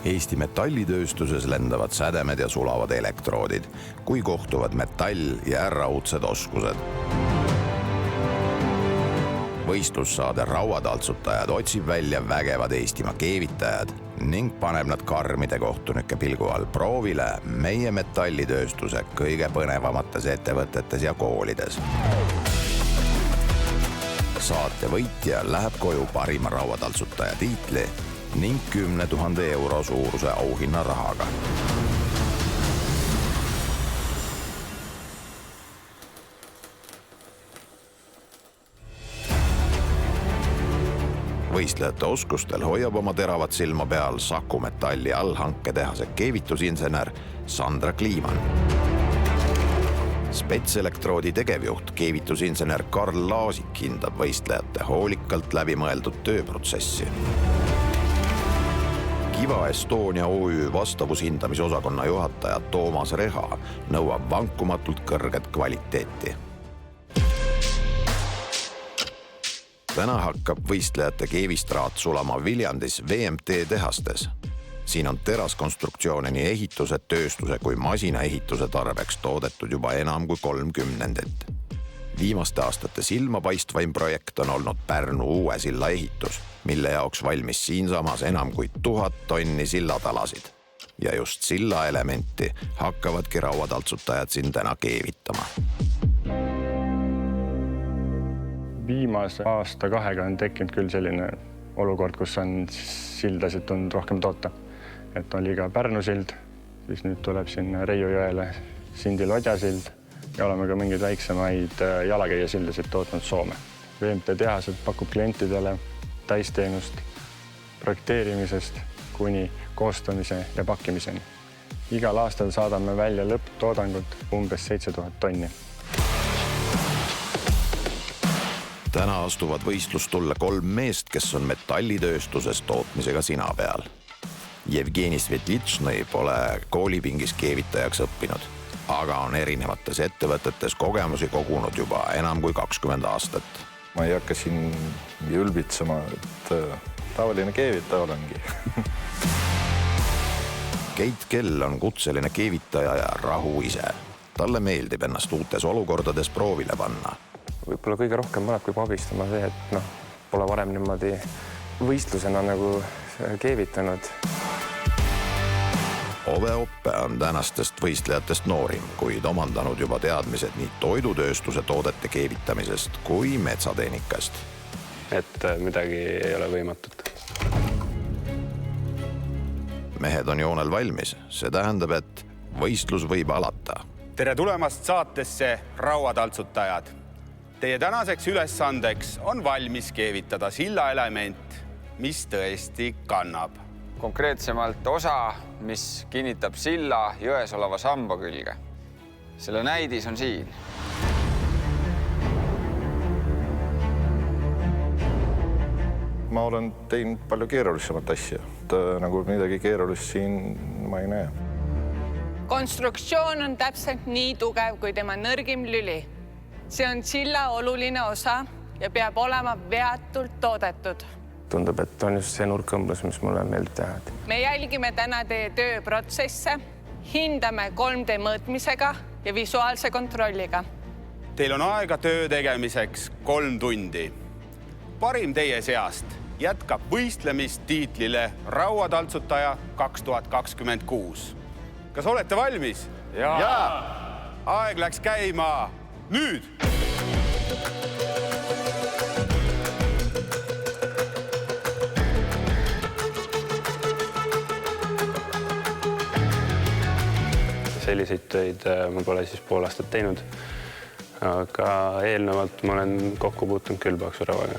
Eesti metallitööstuses lendavad sädemed ja sulavad elektroodid, kui kohtuvad metall ja raudsed oskused. Võistlussaade Rauataltsutajad otsib välja vägevad Eestimaa keevitajad ning paneb nad karmide kohtunike pilgu all proovile meie metallitööstuse kõige põnevamates ettevõtetes ja koolides. Saate võitja läheb koju parima rauataltsutaja tiitli ning 10 000 euro suuruse auhinna rahaga. Võistlejate oskustel hoiab oma teravat silma peal Saku Metalli allhanketehase keevitusinsener Sandra Kliiman. Spetselektroodi tegevjuht keevitusinsener Karl Laasik hindab võistlejate hoolikalt läbimõeldud tööprotsessi. Kiva Estonia OÜ vastavushindamisosakonna juhataja Toomas Reha nõuab vankumatult kõrget kvaliteeti. Täna hakkab võistlejate keevistraat sulama Viljandis VMT tehastes. Siin on teraskonstruktsioone nii ehituse, tööstuse kui masinaehituse tarbeks toodetud juba enam kui 30. Viimaste aastate silmapaistvaim projekt on olnud Pärnu uue silla ehitus, mille jaoks valmis siinsamas enam kui 1000 tonni sillatalasid. Ja just silla elementi hakkavadki rauataltsutajad siin täna keevitama. Viimase aasta-kahega on tekkinud küll selline olukord, kus on sildasid tulnud rohkem toota. Et oli ka Pärnu sild, siis nüüd tuleb siin Reiu jõele Sindi-Lodja sild ja oleme ka mingeid väiksemaid jalakäija sildasid tootnud Soome. VMT tehased pakub klientidele täisteenust projekteerimisest kuni koostamise ja pakkimiseni. Igal aastal saadame välja lõpptoodangut umbes 7000 tonni. Täna astuvad võistlustulle 3 meest, kes on metallitööstuses tootmisega sina peal. Jevgeni Svetlitšnoi pole koolipingis keevitajaks õppinud, aga on erinevates ettevõtetes kogemusi kogunud juba enam kui 20 aastat. Ma ei hakka siin ülbitsema, et tavaline keevitaja olengi. Keit Kell on kutseline keevitaja ja rahu ise. Talle meeldib ennast uutes olukordades proovile panna. Võib-olla kõige rohkem panebki abistama see, et pole varem niimoodi võistlusena nagu keevitanud. Ove Oppe on tänastest võistlejatest noorim, kuid omandanud juba teadmised nii toidutööstuse toodete keevitamisest kui metsatehnikast. Et midagi ei ole võimatut. Mehed on joonel valmis. See tähendab, et võistlus võib alata. Tere tulemast saatesse Rauataltsutajad. Teie tänaseks ülesandeks on valmis keevitada sillaelement, mis tõesti kannab. Konkreetsemalt osa, mis kinnitab silla jões oleva samba külge. Selle näidis on siin. Ma olen teinud palju keerulisemat asja. Nagu midagi keerulist siin ma ei näe. Konstruktsioon on täpselt nii tugev kui tema nõrgim lüli. See on silla oluline osa ja peab olema veatult toodetud. Tundub, et on just see nurkõmblus, mis mulle meeldib teha. Me jälgime täna teie tööprotsesse, hindame 3D mõõtmisega ja visuaalse kontrolliga. Teil on aega töö tegemiseks 3 tundi. Parim teie seast jätkab võistlemist tiitlile Rauataltsutaja 2026. Kas olete valmis? Jaa! Aeg läks käima nüüd! Selliseid töid ma pole siis pool aastat teinud, aga eelnevalt ma olen kokku puutunud küll paksuravaga.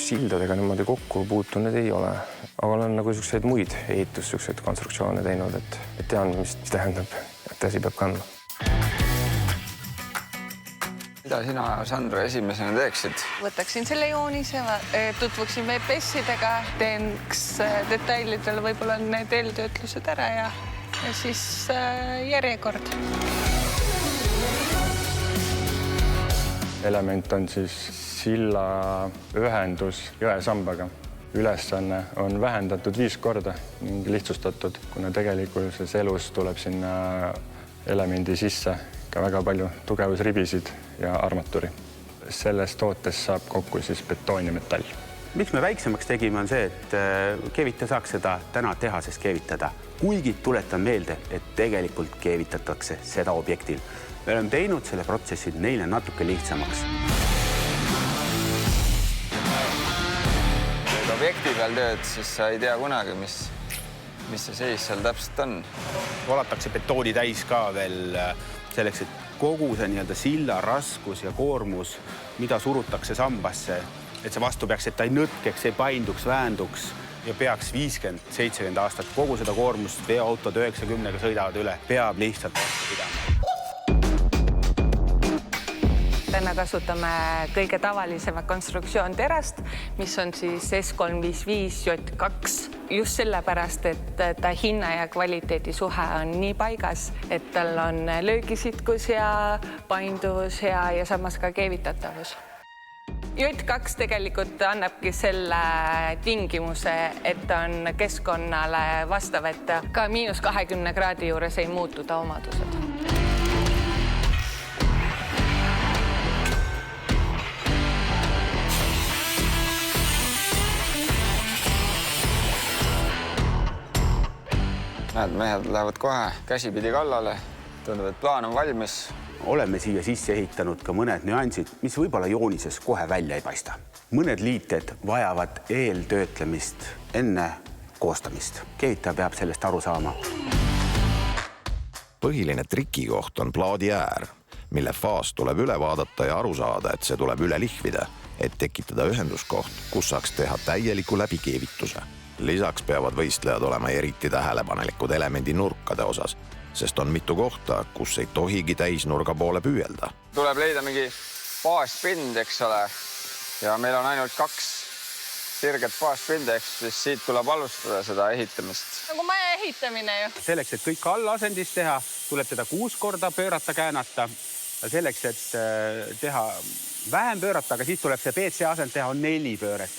Sildadega niimoodi kokku puutunud ei ole, aga olen nagu selliseid muid ehitussuguseid konstruktsioone teinud, et tean, mis tähendab, et asi peab kandma. Mida sina, Sandra, esimesena teeksid? Võtaksin selle joonise, tutvuksin VPS-idega, teeks detailidele võib-olla need eeltöötlused ära ja siis järjekord. Element on siis silla ühendus jõesambaga. Ülesanne on vähendatud 5 korda ning lihtsustatud, kuna tegelikkuses elus tuleb sinna elemendi sisse ka väga palju tugevusribisid ja armatuuri. Selles tootes saab kokku siis betoon ja metall. Miks me väiksemaks tegime, on see, et keevitaja saaks seda täna tehases keevitada. Kuigi tuletan meelde, et tegelikult keevitatakse seda objektil. Me oleme teinud selle protsessi neile natuke lihtsamaks. Objekti peal tööd, siis sa ei tea kunagi, mis see seis seal täpselt on. Valatakse betooni täis ka veel selleks, et kogu see nii-öelda silla raskus ja koormus, mida surutakse sambasse, et see vastu peaks, et ta ei nõtkeks, ei painduks, väänduks ja peaks 50-70 aastat kogu seda koormust veoautod 90-ga sõidavad üle, peab lihtsalt vastu pidama. Täna kasutame kõige tavalisema konstruktsioon terast, mis on siis S355J2. Just sellepärast, et ta hinna ja kvaliteedi suhe on nii paigas, et tal on löögisitkus ja painduvus ja samas ka keevitatavus. J2 tegelikult annabki selle tingimuse, et on keskkonnale vastav, et ka -20 kraadi juures ei muutu ta omadused. Näed, mehed lähevad kohe käsipidi kallale. Tundub, et plaan on valmis. Oleme siia sisse ehitanud ka mõned nüansid, mis võib-olla joonises kohe välja ei paista. Mõned liited vajavad eeltöötlemist enne koostamist. Keevitaja peab sellest aru saama. Põhiline trikikoht on plaadi äär, mille faas tuleb üle vaadata ja aru saada, et see tuleb üle lihvida, et tekitada ühenduskoht, kus saaks teha täieliku läbikeevituse. Lisaks peavad võistlejad olema eriti tähelepanelikud elemendi nurkade osas, sest on mitu kohta, kus ei tohigi täisnurga poole püüelda. Tuleb leida mingi baaspind, eks ole, ja meil on ainult 2 sirget baaspinde, siis siit tuleb alustada seda ehitamist. Nagu maja ehitamine ju. Selleks, et kõik allasendis teha, tuleb teda 6 korda pöörata, käänata. Selleks, et teha vähem pöörata, aga siis tuleb see PC asend teha on 4 pööret.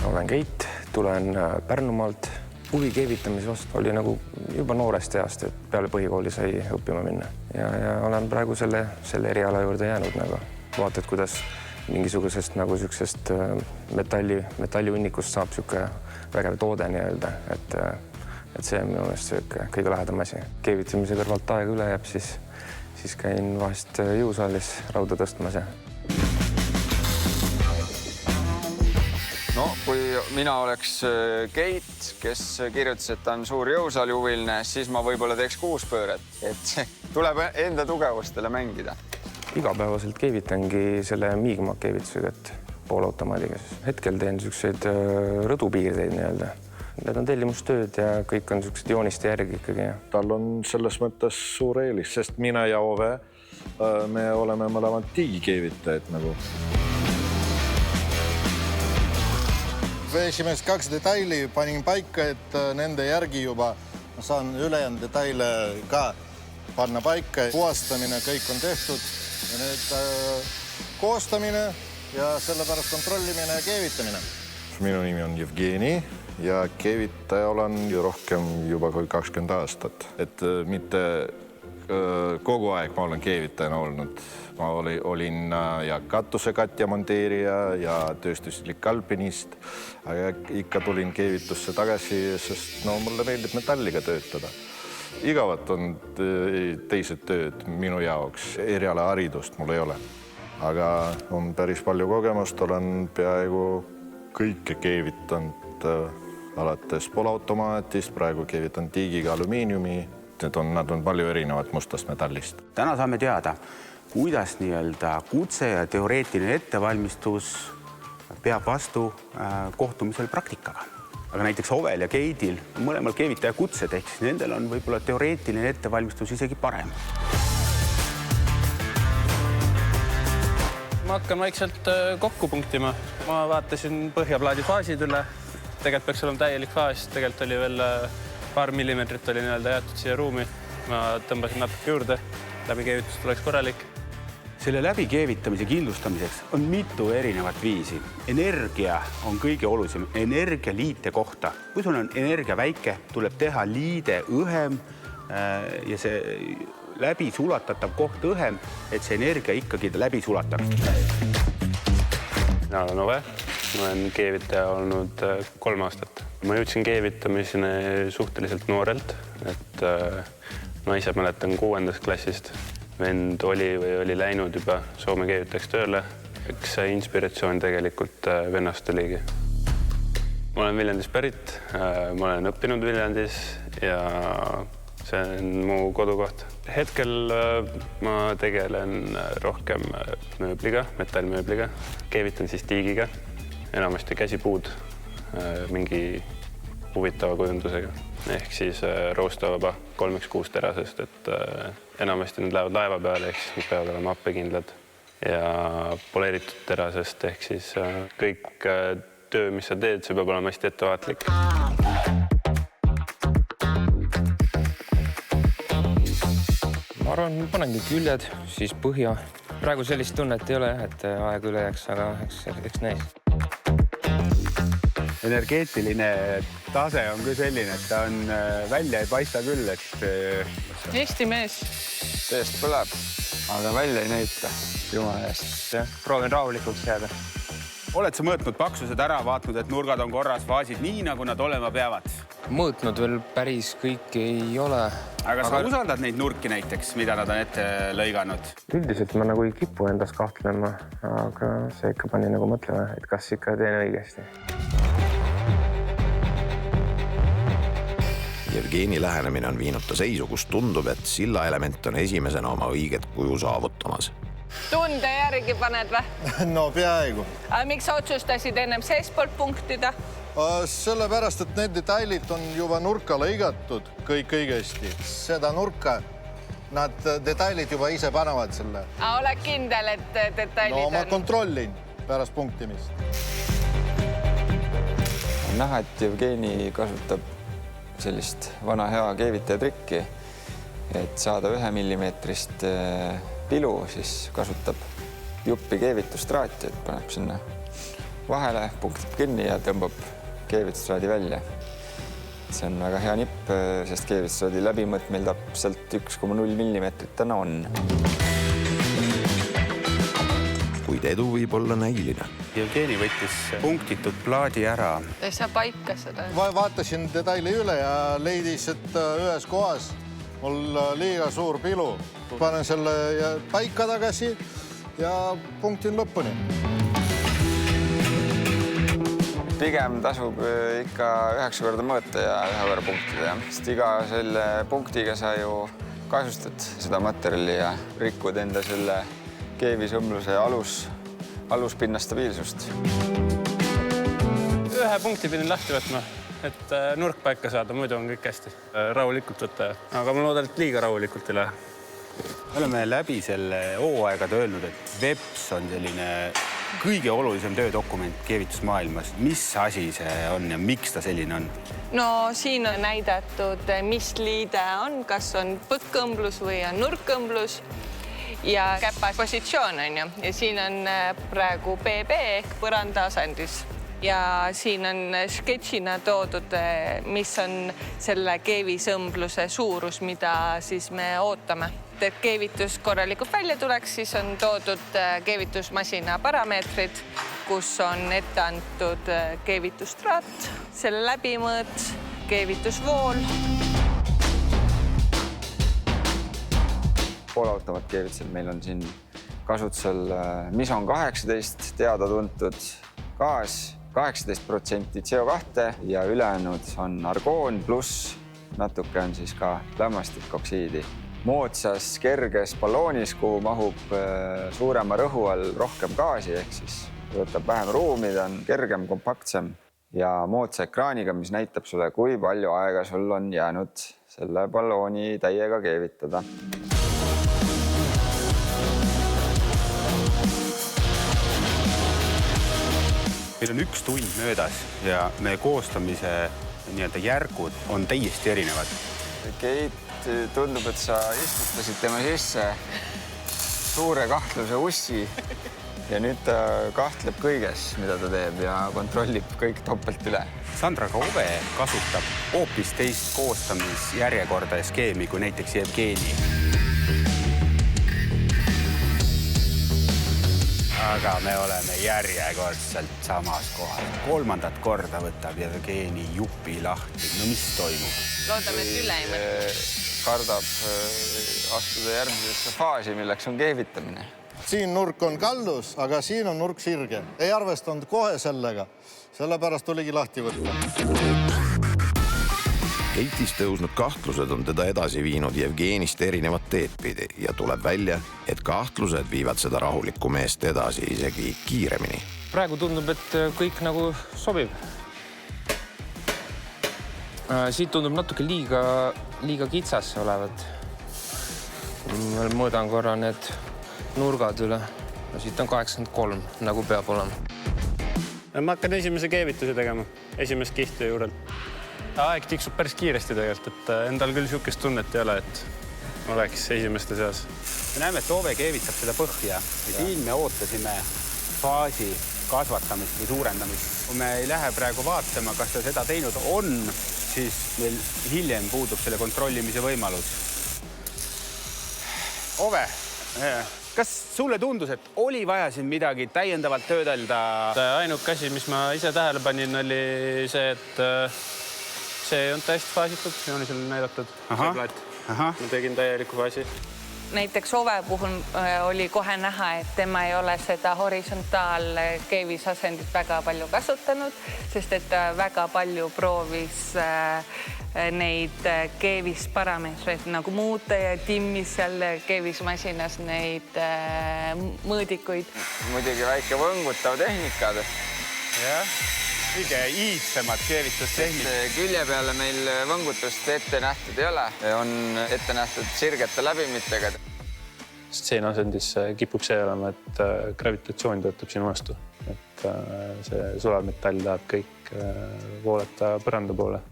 Olen Keit, tulen Pärnumaalt. Huvi keevitamise vastu oli nagu juba noorest east, et peale põhikooli sai õppima minna. Ja olen praegu selle eriala juurde jäänud. Nagu. Vaatad, kuidas mingisugusest nagu sellisest metalliunnikust saab selline vägev toode nii-öelda. Et see on minu meelest kõige lähedam asi. Keevitamise kõrvalt aega üle jääb, siis käin vahest jõusaalis rauda tõstmas. No, kui mina oleks Keit, kes kirjutas, et ta on suur jõusaali huviline, siis ma võib-olla teeks 6 pööret. Et tuleb enda tugevustele mängida. Igapäevaselt keevitangi selle Miigma keevitusega, et poolautomaadiga. Hetkel teen selliseid rõdupiirdeid nii-öelda. Need on tellimustööd ja kõik on sellised jooniste järgi ikkagi. Tal on selles mõttes suur eelis, sest mina ja Ove, me oleme mõlemad digikeevitajad nagu. Esimest 2 detaili panin paika, et nende järgi juba saan ülejäänud detaile ka panna paika. Puhastamine, kõik on tehtud. Ja nüüd koostamine ja sellepärast kontrollimine ja keevitamine. Minu nimi on Jevgeni ja keevitaja olen rohkem juba kui 20 aastat. Et mitte kogu aeg ma olen keevitajana olnud. Ma olin ja katusekatja monteerija ja tööstuslik alpinist, aga ikka tulin keevitusse tagasi, sest mulle meeldib metalliga töötada. Igavat on teised tööd minu jaoks, erialaharidust mul ei ole. Aga on päris palju kogemust, olen peaaegu kõike keevitanud alates poolautomaatist, praegu keevitan tiigiga alumiiniumi. Nad on palju erinevad mustast metallist. Täna saame teada, kuidas nii-öelda kutse ja teoreetiline ettevalmistus peab vastu kohtumisel praktikaga. Aga näiteks Ovel ja Keidil mõlemal keevitaja kutsed, ehk siis nendel on võib-olla teoreetiline ettevalmistus isegi parem. Ma hakkan vaikselt kokku punktima. Ma vaatasin põhjaplaadi faasid üle. Tegelikult peaks olema täielik faas. Tegelikult oli veel paar millimeetrit oli nii-öelda jäetud siia ruumi. Ma tõmbasin natuke juurde. läbikeevitus oleks korralik. Selle läbikeevitamise kindlustamiseks on mitu erinevat viisi. Energia on kõige olulisem. Energia liite kohta. Kui sul on energia väike, tuleb teha liide õhem ja see läbi sulatatav koht õhem, et see energia ikkagi läbi sulatab. Mina olen Ove. Ma olen keevitaja olnud 3 aastat. Ma jõudsin keevitamiseni suhteliselt noorelt, et ma ise mäletan 6. klassist. Vend oli läinud juba Soome keevitajaks tööle. Eks see inspiratsioon tegelikult vennast oligi. Ma olen Viljandis pärit, ma olen õppinud Viljandis ja see on mu kodukoht. Hetkel ma tegelen rohkem mööbliga, metallmööbliga. Keevitan siis tiigiga, enamasti käsipuud mingi huvitava kujundusega. Ehk siis roostava 3x6 terasest, et enamasti need lähevad laeva peale, ehk siis need peavad olema happekindlad ja poleeritud terasest, ehk siis kõik töö, mis sa teed, see peab olema hästi ettevaatlik. Ma arvan, panengi küljed, siis põhja. Praegu sellist tunnet ei ole, et aeg üle jääks, aga eks näis. Energeetiline tase on küll selline, et ta on välja ei paista küll, et... Eesti mees. Seest põleb, aga välja ei näita. Jumala eest. Proovin rahulikult jääda. Oled sa mõõtnud paksused ära, vaatnud, et nurgad on korras, faasid nii, nagu nad olema peavad? Mõõtnud veel päris kõiki ei ole. Aga sa usaldad neid nurki näiteks, mida nad on ette lõiganud? Üldiselt ma nagu ei kipu endas kahtlema, aga see ikka pani nagu mõtlema, et kas ikka teen õigesti. Jevgeni lähenemine on viinud ta seisu, kus tundub, et sillaelement on esimesena oma õiget kuju saavutamas. Tunde järgi paned või? No peaaegu. Aga miks sa otsustasid ennem seespoolt punktida? Sellepärast, et need detailid on juba nurka lõigatud kõik õigesti. Seda nurka, nad detailid juba ise panevad selle. Aga oled kindel, et detailid no, on? ma kontrollin pärast punktimist. On näha, et Jevgeni kasutab sellist vana hea keevitaja trikki, et saada 1 millimeetrist pilu, siis kasutab juppi keevitustraati, et paneb sinna vahele, punktib kinni ja tõmbab keevitustraadi välja. See on väga hea nipp, sest keevitustraadi läbimõõt meil täpselt 1,0 millimeetrit täna on. Kuid edu võib olla näiline. Jevgeni võttis punktitud plaadi ära. Ei saa paika seda. Vaatasin detaili üle ja leidis, et ühes kohas mul liiga suur pilu. Panen selle paika tagasi ja punktin lõpuni. Pigem tasub ikka 9 korda mõõta ja 1 võrra punktida. Sest iga selle punktiga sa ju kasutad seda materjali ja rikud enda selle keevisõmbluse aluspinna stabiilsust. 1 punkti pidin lahti võtma, et nurk paika saada, muidu on kõik hästi. Rahulikult võtta, aga ma loodan, et liiga rahulikult ei lähe. Me oleme läbi selle hooaegade öelnud, et VEPS on selline kõige olulisem töödokument keevitusmaailmas. Mis asi see on ja miks ta selline on? No siin on näidatud, mis liide on, kas on põkkõmblus või on nurkkõmblus ja käpa positsioon on ju. Ja siin on praegu BB ehk põranda asendis. Ja siin on sketšina toodud, mis on selle keevisõmbluse suurus, mida siis me ootame. Et keevitus korralikult välja tuleks, siis on toodud keevitusmasina parameetrid, kus on ette antud keevitustraat, selle läbimõõt, keevitusvool. Poolautomaatkeevitusel meil on siin kasutusel Mison 18 teada-tuntud gaas, 18% CO2 ja ülejäänud on argoon pluss natuke on siis ka lämmastikoksiidi. Moodsas kerges balloonis, kuhu mahub suurema rõhu all rohkem gaasi, ehk siis võtab vähem ruumi, ta on kergem, kompaktsem ja moodsa ekraaniga, mis näitab sulle, kui palju aega sul on jäänud selle ballooni täiega keevitada. Meil on 1 tund möödas ja meie koostamise järgud on täiesti erinevad. Keit tõesti tundub, et sa istutasid tema sisse suure kahtluse ussi ja nüüd ta kahtleb kõiges, mida ta teeb ja kontrollib kõik topelt üle. Sandra, ka Ove kasutab hoopis teist koostamisjärjekorda ja skeemi kui näiteks Jevgeni. Aga me oleme järjekordselt samas kohal. 3. korda võtab Jevgeni jupi lahti. No mis toimub? Loodame, et üle ei mõtle. Kardab astuda järgmisesse faasi, milleks on keevitamine. Siin nurk on kallus, aga siin on nurk sirge. Ei arvestanud kohe sellega. Sellepärast oligi lahti võtta. Keitis tõusnud kahtlused on teda edasi viinud Jevgenist erinevat teed pidi ja tuleb välja, et kahtlused viivad seda rahulikku meest edasi isegi kiiremini. Praegu tundub, et kõik nagu sobib. Siit tundub natuke liiga kitsas olevat. Ma mõõdan korra need nurgad üle. Siit on 83, nagu peab olema. Ma hakkan esimese keevituse tegema, esimest kihti juurel. Aeg tiksub päris kiiresti tegelikult, et endal küll niisugust tunnet ei ole, et oleks esimeste seas. Me näeme, et Ove keevitab seda põhja. Ja siin me ootasime faasi kasvatamist või suurendamist. Kui me ei lähe praegu vaatama, kas ta seda teinud on, siis meil hiljem puudub selle kontrollimise võimalus. Ove, kas sulle tundus, et oli vaja siin midagi täiendavalt töödelda? Ainuke asi, mis ma ise tähele panin, oli see, et see ei olnud täiesti faasitud, joonisel näidatud. Ma tegin täieliku faasi. Näiteks Ove puhul oli kohe näha, et tema ei ole seda horisontaalkeevisasendit väga palju kasutanud, sest et väga palju proovis neid keevisparameetreid nagu muuta ja timmis seal keevismasinas neid mõõdikuid. Muidugi väike võngutav tehnikad. Jah. Kõige iidsemad keevitustehnikad. Külje peale meil võngutust ette nähtud ei ole. On ette nähtud sirgete läbimitega. Stseenasendis kipub see olema, et gravitatsioon töötab sinu vastu. Et see sularmetall tahab kõik vooleta põranda poole.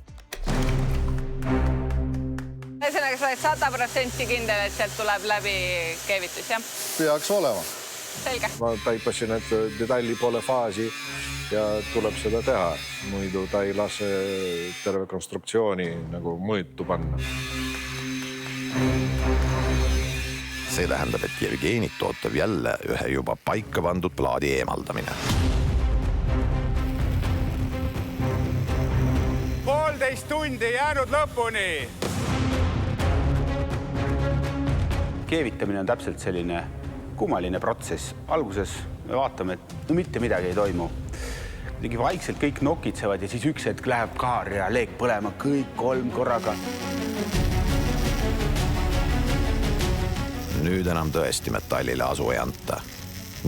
Ühesõnaga, sa oled 100% kindel, et sealt tuleb läbi keevitus, jah? Peaks olema. Selge. Ma taipasin, et detalli pole faasi ja tuleb seda teha. Muidu ta ei lase terve konstruktsiooni nagu mõõtu panna. See tähendab, et Jevgenit ootab jälle ühe juba paika pandud plaadi eemaldamine. 1,5 tundi jäänud lõpuni. Keevitamine on täpselt selline kummaline protsess. Alguses me vaatame, et mitte midagi ei toimu. Kuidagi vaikselt kõik nokitsevad ja siis üks hetk läheb kaar ja leek põlema kõik 3 korraga. Nüüd enam tõesti metallile asu ei anta.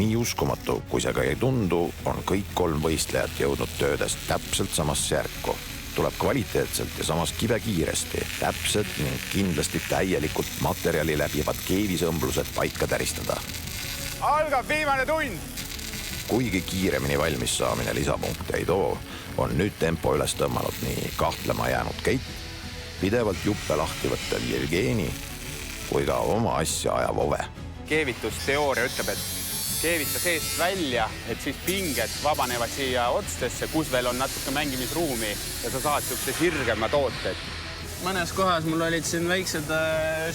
Nii uskumatu, kui see ka ei tundu, on kõik 3 võistlejat jõudnud töödest täpselt samasse järku. Tuleb kvaliteetselt ja samas kibekiiresti, täpselt ning kindlasti täielikult materjali läbivad keevisõmblused paika täristada. Algab viimane tund! Kuigi kiiremini valmis saamine lisapunkte ei too, on nüüd tempo üles tõmmanud nii kahtlema jäänud Keit, pidevalt juppe lahti võttev Jevgeni kui ka oma asja ajav Ove. Keevitusteooria ütleb, et keevita seest välja, et siis pinged vabanevad siia otstesse, kus veel on natuke mängimisruumi ja sa saad siukse sirgema toote. Mõnes kohas mul olid siin väiksed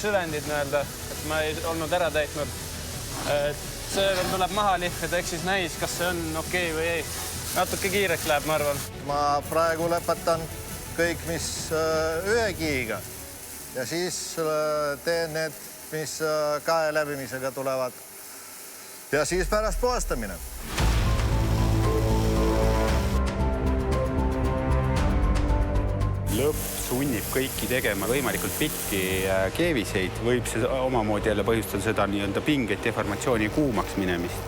süvendid nii-öelda, et ma ei olnud ära täitnud. See veel tuleb maha lihvida, eks siis näis, kas see on okei või ei. Natuke kiireks läheb, ma arvan. Ma praegu lõpetan kõik, mis ühe kiiga ja siis teen need, mis 2 läbimisega tulevad. Ja siis pärast puhastamine. Lõpp sunnib kõiki tegema võimalikult pikki keeviseid. Võib see omamoodi jälle põhjustada seda nii-öelda pinget, deformatsiooni ja kuumaks minemist.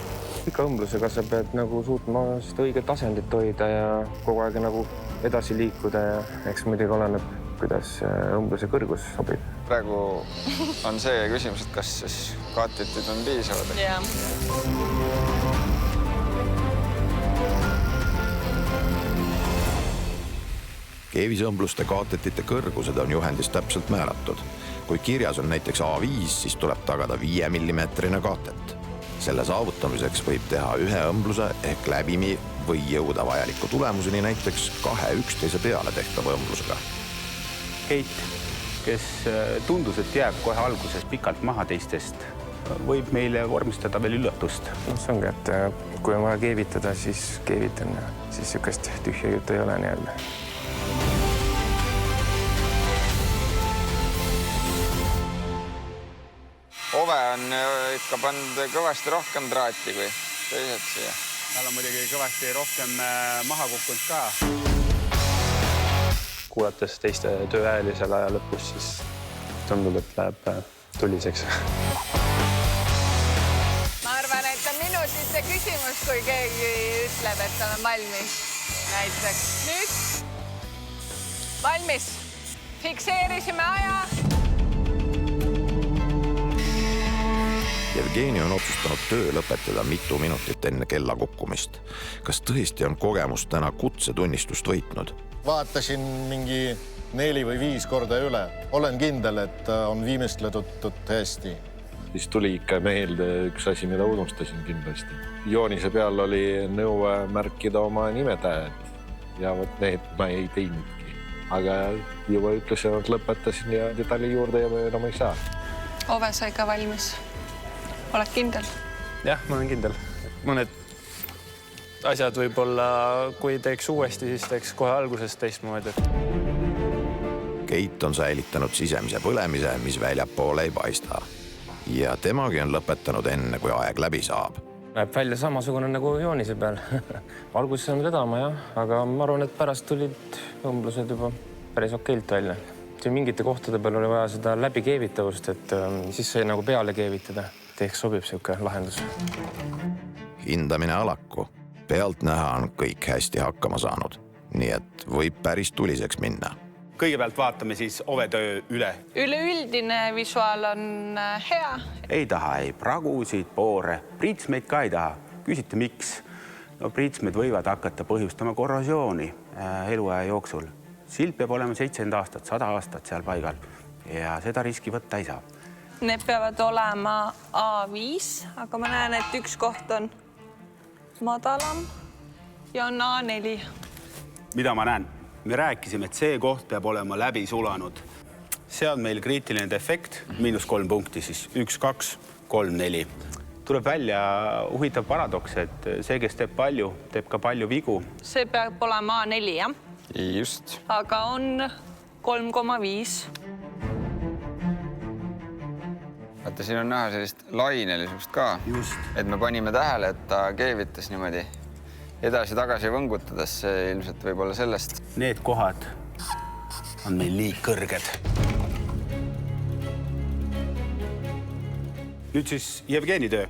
Ikka õmblusega sa pead nagu suutma seda õiget asendit hoida ja kogu aeg nagu edasi liikuda ja eks muidugi oleneb, kuidas õmbluse kõrgus sobib. Praegu on see küsimus, et kas siis kaatitid on piisavad. Keevisõmbluste kaatetite kõrgused on juhendis täpselt määratud. Kui kirjas on näiteks A5, siis tuleb tagada 5 mm kaatet. Selle saavutamiseks võib teha ühe õmbluse ehk läbimi või jõuda vajaliku tulemuseni näiteks 2 üksteise peale tehtava õmblusega. Keit, kes tundus, et jääb kohe alguses pikalt maha teistest, võib meile vormistada veel üllatust. See ongi, et kui on vaja keevitada, siis keevitan ja siis sükest tühja juttu ei ole nii-öelda. Ove on ikka pannud kõvasti rohkem traati kui teised siia. Tal on muidugi kõvasti rohkem maha kukkunud ka. Kuulates teiste tööhääli selle aja lõpus, siis tundub, et läheb tuliseks. Ma arvan, et on minutite küsimus, kui keegi ütleb, et on valmis. Näiteks nüüd. Valmis. Fikseerisime aja. Jevgeni on otsustanud töö lõpetada mitu minutit enne kella kukkumist. Kas tõesti on kogemus täna kutsetunnistust võitnud? Vaatasin mingi 4 või 5 korda üle. Olen kindel, et on viimistletud hästi. Siis tuli ikka meelde üks asi, mida unustasin kindlasti. Joonise peal oli nõue märkida oma nimetähed ja vot need ma ei teinudki. Aga juba ütlesin, et lõpetasin ja detaili juurde ja enam ei saa. Ove sai ka valmis. Oled kindel? Jah, ma olen kindel. Mõned asjad võib-olla, kui teeks uuesti, siis teeks kohe algusest teistmoodi. Keit on säilitanud sisemise põlemise, mis väljapoole ei paista. Ja temagi on lõpetanud enne, kui aeg läbi saab. Näeb välja samasugune nagu joonise peal. Alguses on vedama, jah, aga ma arvan, et pärast tulid õmblused juba päris okeilt välja. Siin mingite kohtade peal oli vaja seda läbikeevitavust, et siis sai nagu peale keevitada. Ehk sobib siuke lahendus. Hindamine alaku. Pealt näha on kõik hästi hakkama saanud. Nii et võib päris tuliseks minna. Kõigepealt vaatame siis Ove töö üle. Üleüldine visuaal on hea. Ei taha ei pragusid, poore, pritsmeid ka ei taha. Küsite, miks? No pritsmed võivad hakata põhjustama korrosiooni eluaja jooksul. Sild peab olema 70 aastat, 100 aastat seal paigal ja seda riski võtta ei saa. Need peavad olema A5, aga ma näen, et üks koht on madalam ja on A4. Mida ma näen? Me rääkisime, et see koht peab olema läbi sulanud. See on meil kriitiline defekt, -3 punkti, siis 1, 2, 3, 4. Tuleb välja huvitav paradoks, et see, kes teeb palju, teeb ka palju vigu. See peab olema A4, jah? Just. Aga on 3,5. Vaata, siin on näha sellist lainelisust ka. Just. Et me panime tähele, et ta keevitas niimoodi edasi-tagasi võngutades. See ilmselt võib olla sellest. Need kohad on meil liig kõrged. Nüüd siis Jevgeni töö.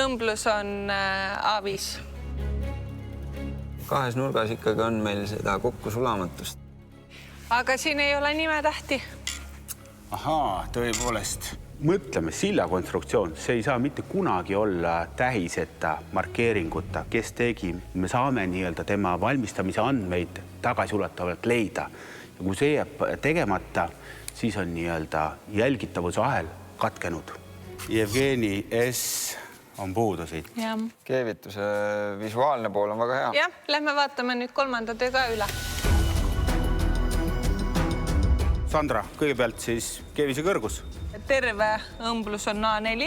Õmblus on A5. Kahes nurgas ikkagi on meil seda kokkusulamatust. Aga siin ei ole nimetähti. Ahaa, tõepoolest. Mõtleme, silla konstruktsioon, see ei saa mitte kunagi olla tähiseta, markeeringuta, kes tegi. Me saame nii-öelda tema valmistamise andmeid tagasiulatavalt leida. Ja kui see jääb tegemata, siis on nii-öelda jälgitavuse ahel katkenud. Jevgeni S on puudusid. Keevituse visuaalne pool on väga hea. Jah, lähme vaatame nüüd kolmanda töö ka üle. Sandra, kõigepealt siis keevise kõrgus. Terve õmblus on A4.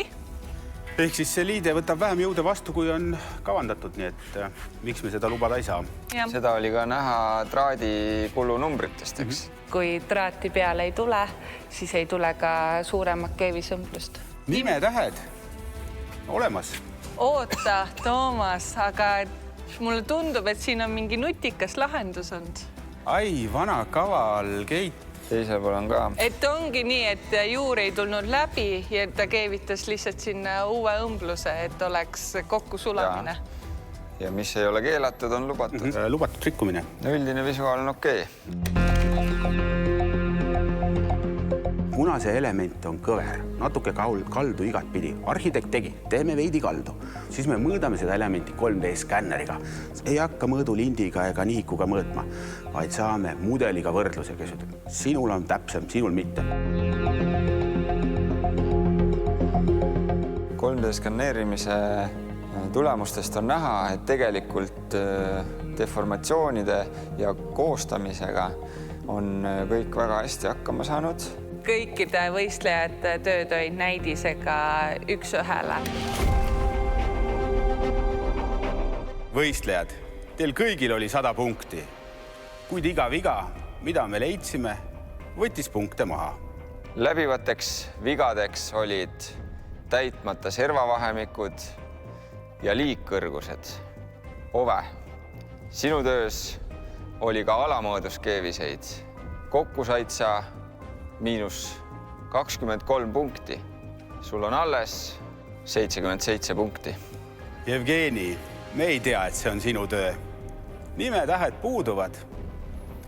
Ehk siis see liide võtab vähem jõude vastu, kui on kavandatud, nii et miks me seda lubada ei saa. Ja. Seda oli ka näha traadi kulunumbritest, eks? Kui traati peale ei tule, siis ei tule ka suuremat keevisõmblust. Nimetähed olemas. Oota, Toomas, aga mulle tundub, et siin on mingi nutikas lahendus olnud. Ai, vana kaval Keit. Teisel pool on ka. Et ongi nii, et juur ei tulnud läbi ja ta keevitas lihtsalt sinna uue õmbluse, et oleks kokku sulamine. Ja mis ei ole keelatud, on lubatud. Lubatud rikkumine. Üldine visuaal on okei. Kuna see element on kõver, natuke kaldu igat pidi. Arhitekt tegi, teeme veidi kaldu. Siis me mõõdame seda elementi 3D skänneriga. Ei hakka mõõdulindiga ega nihikuga mõõtma, vaid saame mudeliga võrdluse, kes ütleb, sinul on täpsem, sinul mitte. 3D skanneerimise tulemustest on näha, et tegelikult deformatsioonide ja koostamisega on kõik väga hästi hakkama saanud. Kõikide võistlejate tööd olid näidisega üks-ühele. Võistlejad, teil kõigil oli 100 punkti, kuid iga viga, mida me leidsime, võttis punkte maha. Läbivateks vigadeks olid täitmata servavahemikud ja liikkõrgused. Ove, sinu töös oli ka alamõõduskeeviseid. Kokku said sa -23 punkti. Sul on alles 77 punkti. Jevgeni, me ei tea, et see on sinu töö. Nimetähed puuduvad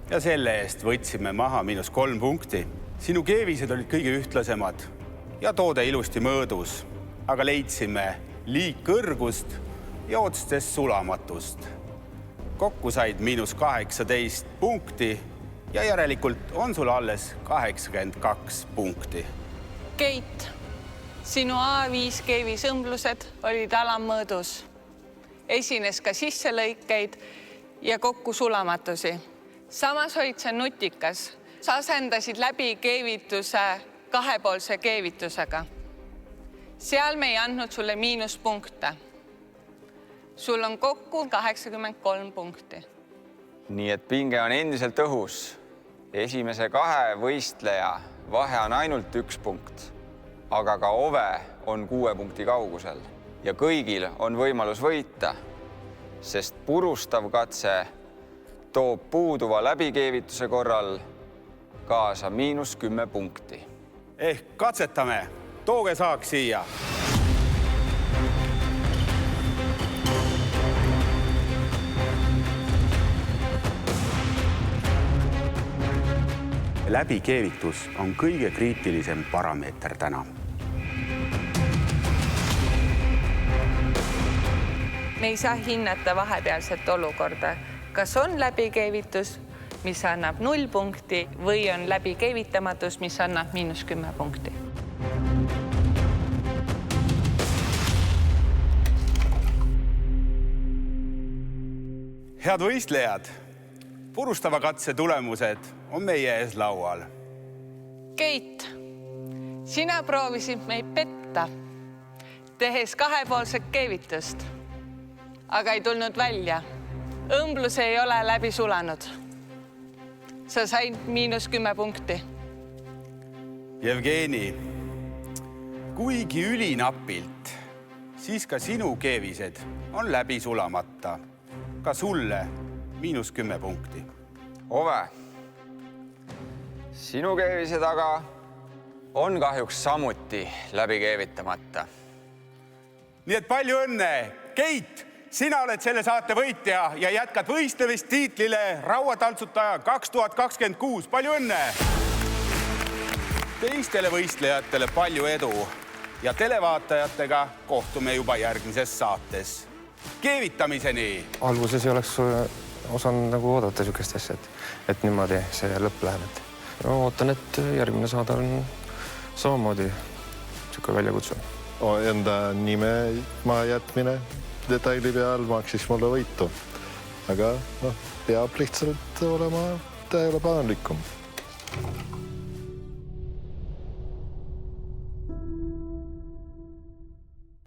ja selle eest võtsime maha -3 punkti. Sinu keevised olid kõige ühtlasemad ja toode ilusti mõõdus, aga leidsime liikkõrgust ja otsest sulamatust. Kokku said -18 punkti ja järelikult on sul alles 82 punkti. Keit, sinu A5 keevis õmblused olid alammõõdus. Esines ka sisselõikeid ja kokku sulamatusi. Samas olid sa nutikas. Sa asendasid läbi keevituse kahepoolse keevitusega. Seal me ei andnud sulle miinuspunkte. Sul on kokku 83 punkti. Nii et pinge on endiselt õhus. Esimese 2 võistleja vahe on ainult 1 punkt, aga ka Ove on 6 punkti kaugusel ja kõigil on võimalus võita, sest purustav katse toob puuduva läbikeevituse korral kaasa -10 punkti. Ehk katsetame, tooge saak siia. Läbikeevitus on kõige kriitilisem parameeter täna. Me ei saa hinnata vahepealset olukorda, kas on läbikeevitus, mis annab 0 punkti või on läbikeevitamatus, mis annab -10 punkti. Head võistlejad, purustava katse tulemused on meie ees laual. Keit, sina proovisid meid petta, tehes kahepoolset keevitust, aga ei tulnud välja. Õmblus ei ole läbi sulanud. Sa said -10 punkti. Jevgeni, kuigi ülinapilt, siis ka sinu keevised on läbi sulamata. Ka sulle -10 punkti. Ove, sinu keevise taga on kahjuks samuti läbi keevitamata. Nii et palju õnne, Keit! Sina oled selle saate võitja ja jätkad võistlemist tiitlile rauatantsutaja 2026. Palju õnne! Teistele võistlejatele palju edu ja televaatajatega kohtume juba järgmises saates. Keevitamiseni! Alguses ei oleks osanud nagu oodata niisugust asja, et niimoodi see lõpp läheb. Ootan, et järgmine saade on samamoodi niisugune väljakutsu. Enda nime mahajätmine detaili peal maksis mulle võitu. Aga peab lihtsalt olema tähelepanelikum.